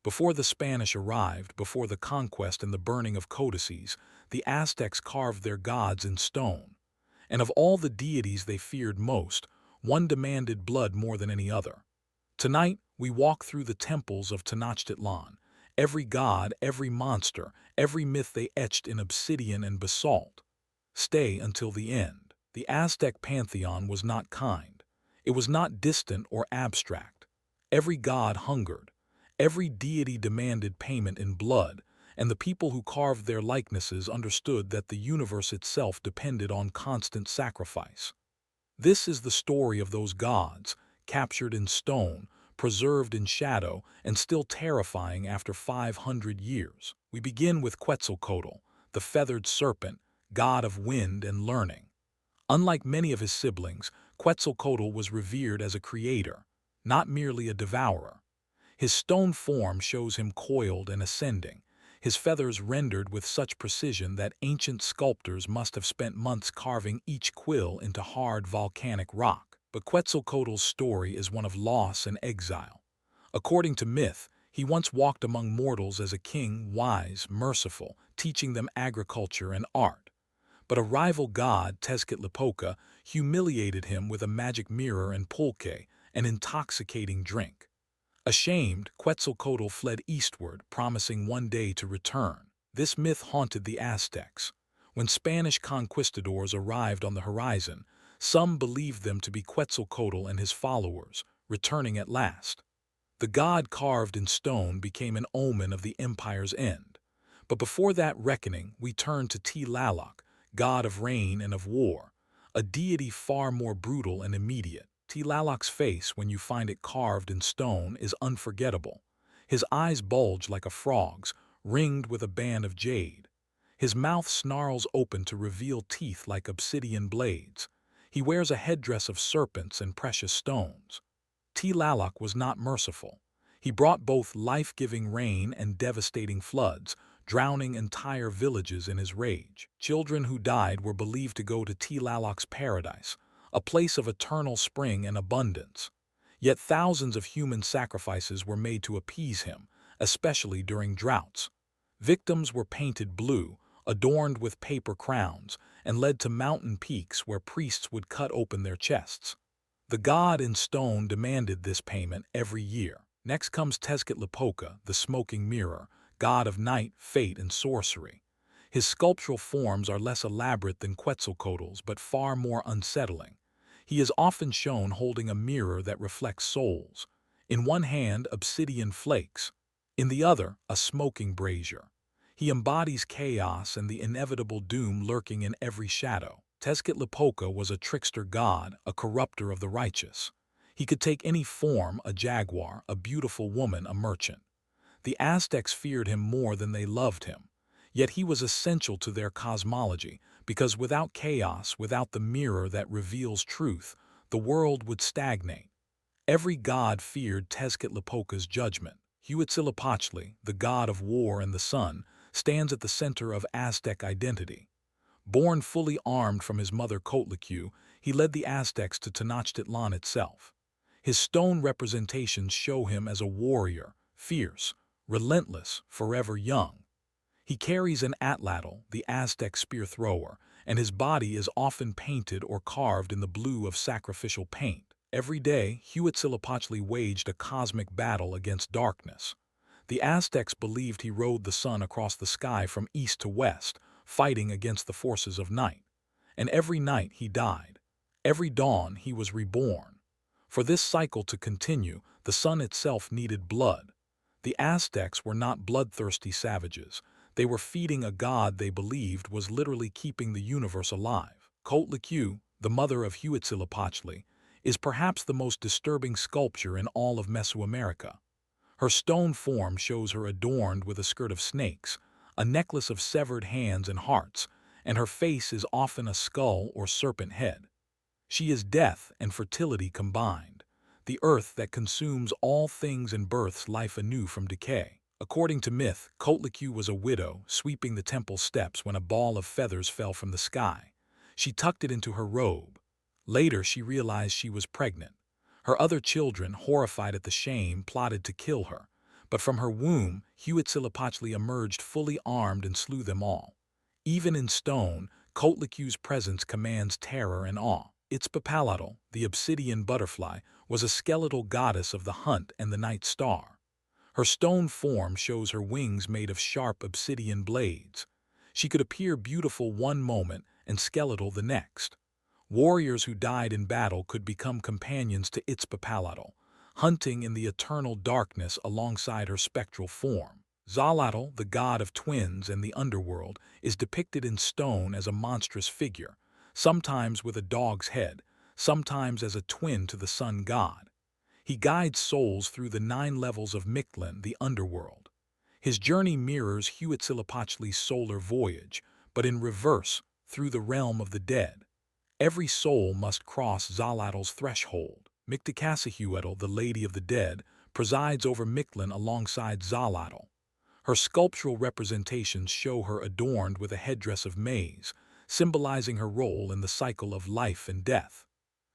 Before the Spanish arrived, before the conquest and the burning of codices, the Aztecs carved their gods in stone. And of all the deities they feared most, one demanded blood more than any other. Tonight, we walk through the temples of Tenochtitlan. Every god, every monster, every myth they etched in obsidian and basalt. Stay until the end. The Aztec pantheon was not kind. It was not distant or abstract. Every god hungered. Every deity demanded payment in blood, and the people who carved their likenesses understood that the universe itself depended on constant sacrifice. This is the story of those gods, captured in stone, preserved in shadow, and still terrifying after 500 years. We begin with Quetzalcoatl, the Feathered Serpent, god of wind and learning. Unlike many of his siblings, Quetzalcoatl was revered as a creator, not merely a devourer. His stone form shows him coiled and ascending, his feathers rendered with such precision that ancient sculptors must have spent months carving each quill into hard volcanic rock. But Quetzalcoatl's story is one of loss and exile. According to myth, he once walked among mortals as a king, wise, merciful, teaching them agriculture and art. But a rival god, Tezcatlipoca, humiliated him with a magic mirror and pulque, an intoxicating drink. Ashamed, Quetzalcoatl fled eastward, promising one day to return. This myth haunted the Aztecs. When Spanish conquistadors arrived on the horizon, some believed them to be Quetzalcoatl and his followers, returning at last. The god carved in stone became an omen of the empire's end. But before that reckoning, we turn to Tlaloc, god of rain and of war, a deity far more brutal and immediate. Tlaloc's face, when you find it carved in stone, is unforgettable. His eyes bulge like a frog's, ringed with a band of jade. His mouth snarls open to reveal teeth like obsidian blades. He wears a headdress of serpents and precious stones. Tlaloc was not merciful. He brought both life-giving rain and devastating floods, drowning entire villages in his rage. Children who died were believed to go to Tlaloc's paradise, a place of eternal spring and abundance. Yet thousands of human sacrifices were made to appease him, especially during droughts. Victims were painted blue, adorned with paper crowns, and led to mountain peaks where priests would cut open their chests. The god in stone demanded this payment every year. Next comes Tezcatlipoca, the smoking mirror, god of night, fate, and sorcery. His sculptural forms are less elaborate than Quetzalcoatl's, but far more unsettling. He is often shown holding a mirror that reflects souls. In one hand, obsidian flakes. In the other, a smoking brazier. He embodies chaos and the inevitable doom lurking in every shadow. Tezcatlipoca was a trickster god, a corrupter of the righteous. He could take any form, a jaguar, a beautiful woman, a merchant. The Aztecs feared him more than they loved him. Yet he was essential to their cosmology, because without chaos, without the mirror that reveals truth, the world would stagnate. Every god feared Tezcatlipoca's judgment. Huitzilopochtli, the god of war and the sun, stands at the center of Aztec identity. Born fully armed from his mother Coatlicue, he led the Aztecs to Tenochtitlan itself. His stone representations show him as a warrior, fierce, relentless, forever young. He carries an atlatl, the Aztec spear thrower, and his body is often painted or carved in the blue of sacrificial paint. Every day, Huitzilopochtli waged a cosmic battle against darkness. The Aztecs believed he rode the sun across the sky from east to west, fighting against the forces of night. And every night he died. Every dawn he was reborn. For this cycle to continue, the sun itself needed blood. The Aztecs were not bloodthirsty savages. They were feeding a god they believed was literally keeping the universe alive. Coatlicue, the mother of Huitzilopochtli, is perhaps the most disturbing sculpture in all of Mesoamerica. Her stone form shows her adorned with a skirt of snakes, a necklace of severed hands and hearts, and her face is often a skull or serpent head. She is death and fertility combined, the earth that consumes all things and births life anew from decay. According to myth, Coatlicue was a widow, sweeping the temple steps when a ball of feathers fell from the sky. She tucked it into her robe. Later, she realized she was pregnant. Her other children, horrified at the shame, plotted to kill her, But from her womb, Huitzilopochtli emerged fully armed and slew them all. Even in stone, Coatlicue's presence commands terror and awe. Itzpapalotl, the obsidian butterfly, was a skeletal goddess of the hunt and the night star. Her stone form shows her wings made of sharp obsidian blades. She could appear beautiful one moment and skeletal the next. Warriors who died in battle could become companions to Itzpapalotl, hunting in the eternal darkness alongside her spectral form. Xolotl, the god of twins and the underworld, is depicted in stone as a monstrous figure, sometimes with a dog's head, sometimes as a twin to the sun god. He guides souls through the 9 levels of Mictlan, the underworld. His journey mirrors Huitzilopochtli's solar voyage, but in reverse, through the realm of the dead. Every soul must cross Xolotl's threshold. Mictecacihuatl, the Lady of the Dead, presides over Mictlan alongside Xolotl. Her sculptural representations show her adorned with a headdress of maize, symbolizing her role in the cycle of life and death.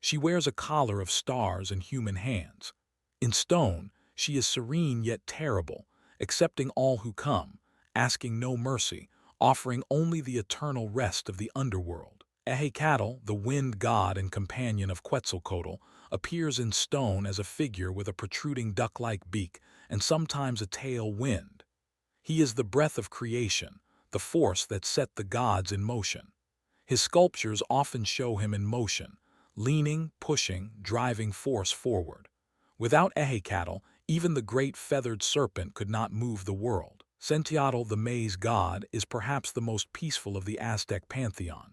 She wears a collar of stars and human hands. In stone, she is serene yet terrible, accepting all who come, asking no mercy, offering only the eternal rest of the underworld. Ehécatl, the wind god and companion of Quetzalcoatl, appears in stone as a figure with a protruding duck-like beak and sometimes a tail wind. He is the breath of creation, the force that set the gods in motion. His sculptures often show him in motion, leaning, pushing, driving force forward. Without Ehécatl, even the great feathered serpent could not move the world. Centéotl, the Maize God, is perhaps the most peaceful of the Aztec pantheon.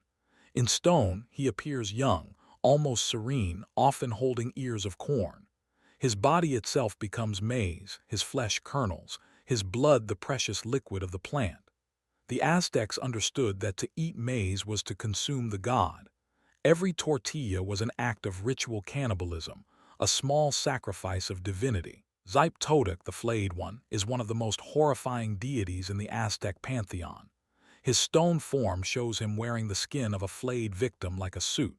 In stone, he appears young, almost serene, often holding ears of corn. His body itself becomes maize, his flesh kernels, his blood the precious liquid of the plant. The Aztecs understood that to eat maize was to consume the god. Every tortilla was an act of ritual cannibalism, a small sacrifice of divinity. Xipe Totec, the Flayed One, is one of the most horrifying deities in the Aztec pantheon. His stone form shows him wearing the skin of a flayed victim like a suit.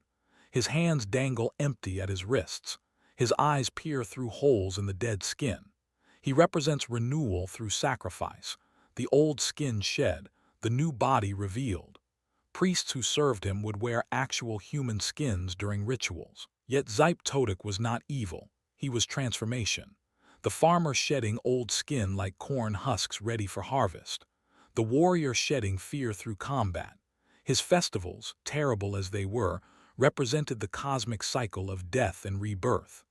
His hands dangle empty at his wrists. His eyes peer through holes in the dead skin. He represents renewal through sacrifice, the old skin shed, the new body revealed. Priests who served him would wear actual human skins during rituals. Yet Xipe Totec was not evil, he was transformation. The farmer shedding old skin like corn husks ready for harvest. The warrior shedding fear through combat. His festivals, terrible as they were, represented the cosmic cycle of death and rebirth.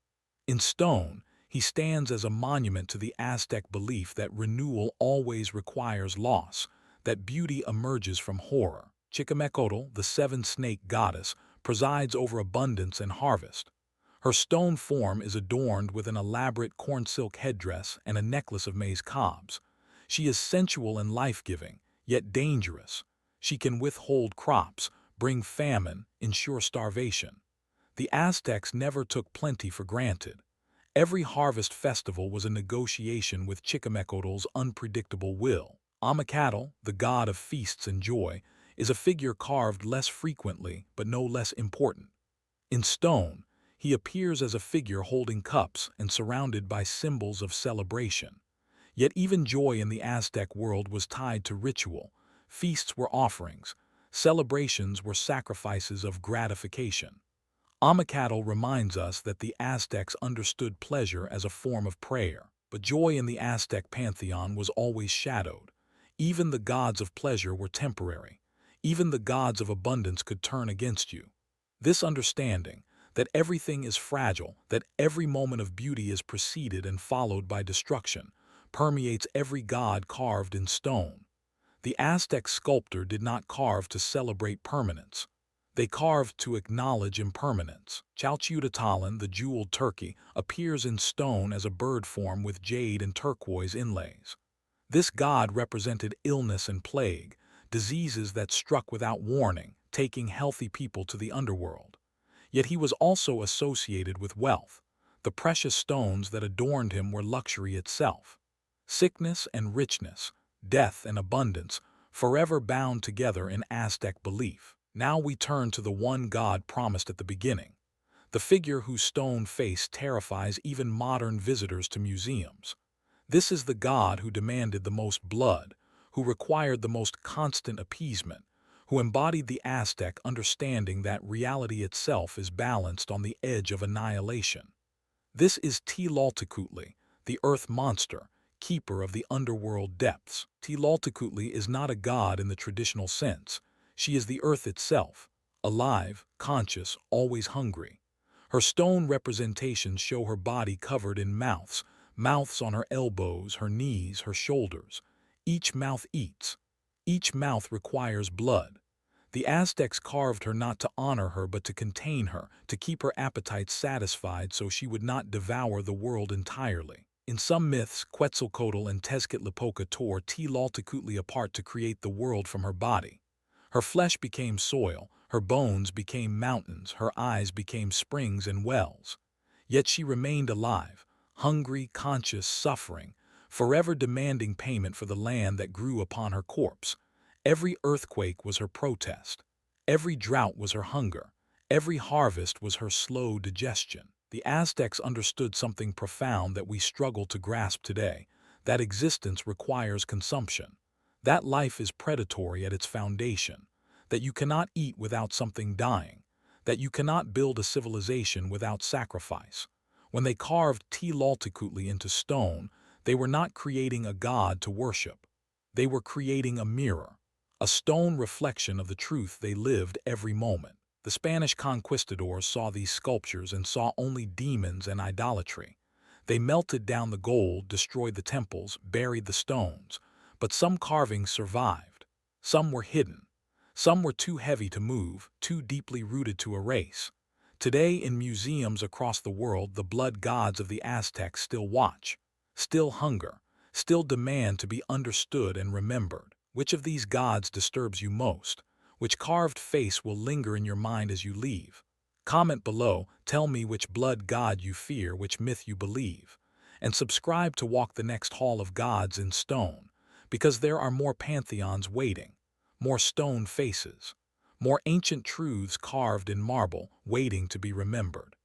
In stone, he stands as a monument to the Aztec belief that renewal always requires loss, that beauty emerges from horror. Chicomecóatl, the 7-snake goddess, presides over abundance and harvest. Her stone form is adorned with an elaborate corn-silk headdress and a necklace of maize cobs. She is sensual and life-giving, yet dangerous. She can withhold crops, bring famine, ensure starvation. The Aztecs never took plenty for granted. Every harvest festival was a negotiation with Chicomecóatl's unpredictable will. Omacatl, the god of feasts and joy, is a figure carved less frequently but no less important. In stone, he appears as a figure holding cups and surrounded by symbols of celebration. Yet even joy in the Aztec world was tied to ritual. Feasts were offerings. Celebrations were sacrifices of gratification. Omacatl reminds us that the Aztecs understood pleasure as a form of prayer, but joy in the Aztec pantheon was always shadowed. Even the gods of pleasure were temporary. Even the gods of abundance could turn against you. This understanding, that everything is fragile, that every moment of beauty is preceded and followed by destruction, permeates every god carved in stone. The Aztec sculptor did not carve to celebrate permanence. They carved to acknowledge impermanence. Tlaltecuhtli, the jeweled turkey, appears in stone as a bird form with jade and turquoise inlays. This god represented illness and plague, diseases that struck without warning, taking healthy people to the underworld. Yet he was also associated with wealth. The precious stones that adorned him were luxury itself. Sickness and richness, death and abundance, forever bound together in Aztec belief. Now we turn to the one God promised at the beginning, the figure whose stone face terrifies even modern visitors to museums. This is the god who demanded the most blood, who required the most constant appeasement, who embodied the Aztec understanding that reality itself is balanced on the edge of annihilation. This is Tlaltecuhtli, the earth monster, keeper of the underworld depths. Tlaltecuhtli is not a god in the traditional sense. She is the earth itself, alive, conscious, always hungry. Her stone representations show her body covered in mouths on her elbows, her knees, her shoulders. Each mouth eats. Each mouth requires blood. The Aztecs carved her not to honor her but to contain her, to keep her appetite satisfied so she would not devour the world entirely. In some myths, Quetzalcoatl and Tezcatlipoca tore Tlaltecuhtli apart to create the world from her body. Her flesh became soil, her bones became mountains, her eyes became springs and wells. Yet she remained alive, hungry, conscious, suffering, forever demanding payment for the land that grew upon her corpse. Every earthquake was her protest. Every drought was her hunger. Every harvest was her slow digestion. The Aztecs understood something profound that we struggle to grasp today, that existence requires consumption, that life is predatory at its foundation, that you cannot eat without something dying, that you cannot build a civilization without sacrifice. When they carved Tlaltecuhtli into stone, they were not creating a god to worship. They were creating a mirror, a stone reflection of the truth they lived every moment. The Spanish conquistadors saw these sculptures and saw only demons and idolatry. They melted down the gold, destroyed the temples, buried the stones. But some carvings survived. Some were hidden. Some were too heavy to move, too deeply rooted to erase. Today, in museums across the world, the blood gods of the Aztecs still watch, still hunger, still demand to be understood and remembered. Which of these gods disturbs you most? Which carved face will linger in your mind as you leave? Comment below, tell me which blood god you fear, which myth you believe. And subscribe to walk the next hall of gods in stone, because there are more pantheons waiting, more stone faces, more ancient truths carved in marble waiting to be remembered.